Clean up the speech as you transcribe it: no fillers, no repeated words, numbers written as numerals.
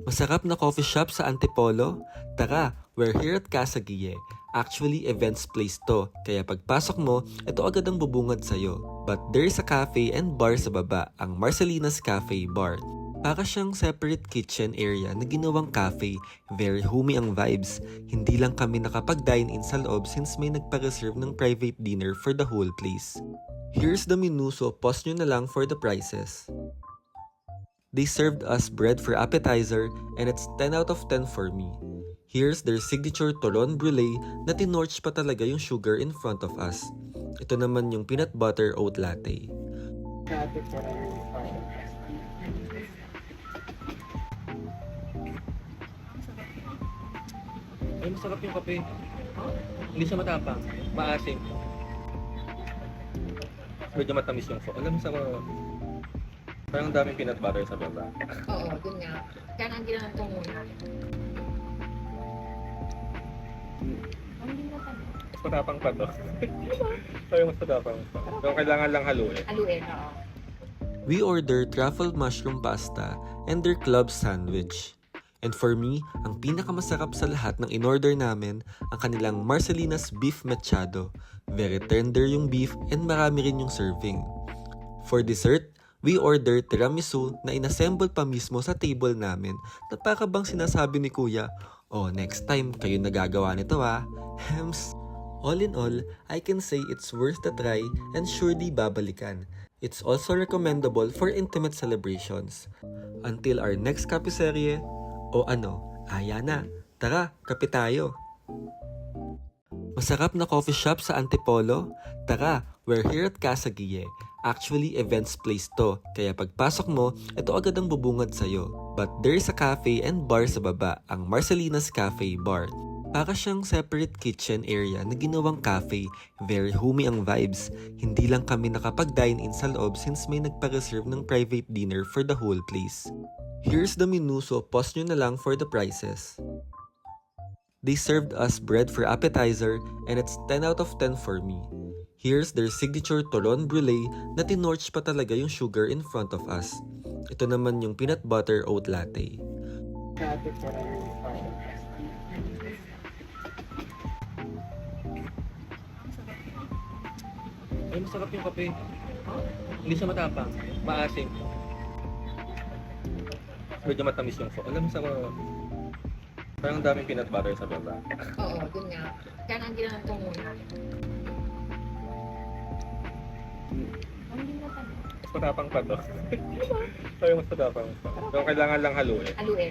Masarap na coffee shop sa Antipolo? Tara, we're here at Casa Guille. Actually, events place to, kaya pagpasok mo, ito agad ang bubungad sa'yo. But there's a cafe and bar sa baba, ang Marcelina's Cafe Bar. Para siyang separate kitchen area na ginawang cafe, very homey ang vibes. Hindi lang kami nakapag-dine-in sa loob since may nagpa-reserve ng private dinner for the whole place. Here's the menu, so pause nyo na lang for the prices. They served us bread for appetizer and it's 10 out of 10 for me. Here's their signature turon brulee na tinorch pa talaga yung sugar in front of us. Ito naman yung peanut butter oat latte. Ay, masarap yung kape. Hindi siya matapang. Maasim. Medyo matamis yung fo. Alam mo sa mga... Parang daming peanut butter sa baba. Oo, dun nga. Kaya nang ginawa ko muna. Mas matapang pa to. Ay, mas matapang pa. So, kailangan lang haluin. Haluin, oo. We ordered truffle mushroom pasta and their club sandwich. And for me, ang pinakamasarap sa lahat ng in-order namin, ang kanilang Marcelina's Beef Machado. Very tender yung beef and marami rin yung serving. For dessert, we ordered tiramisu na inassemble pa mismo sa table namin na para bang sinasabi ni Kuya, "Oh, next time kayo nagagawa nito ah." Hems. All in all, I can say it's worth the try and surely babalikan. It's also recommendable for intimate celebrations. Until our next kapiserye, o ano, aya na, tara, kape tayo. Masarap na coffee shop sa Antipolo? Tara, we're here at Casa Guille. Actually, events place to, kaya pagpasok mo, ito agad ang bubungad sa'yo. But there's a cafe and bar sa baba, ang Marcelina's Cafe Bar. Para siyang separate kitchen area na ginawang cafe, very homey ang vibes. Hindi lang kami nakapag-dine-in sa loob since may nagpa-reserve ng private dinner for the whole place. Here's the menu, so pause nyo na lang for the prices. They served us bread for appetizer and it's 10 out of 10 for me. Here's their signature turon brulee na tinorch pa talaga yung sugar in front of us. Ito naman yung peanut butter oat latte. Ay, masarap yung kape. Hindi siya matapang. Maasim. Medyo matamis yung fo. Alam mo sa mga... Parang daming peanut butter sa baba. Oo, dun nga. Kaya nang ginawa ko muna. Mas matapang pa to. Ay, mas matapang pa. So, kailangan lang haluin. Haluin.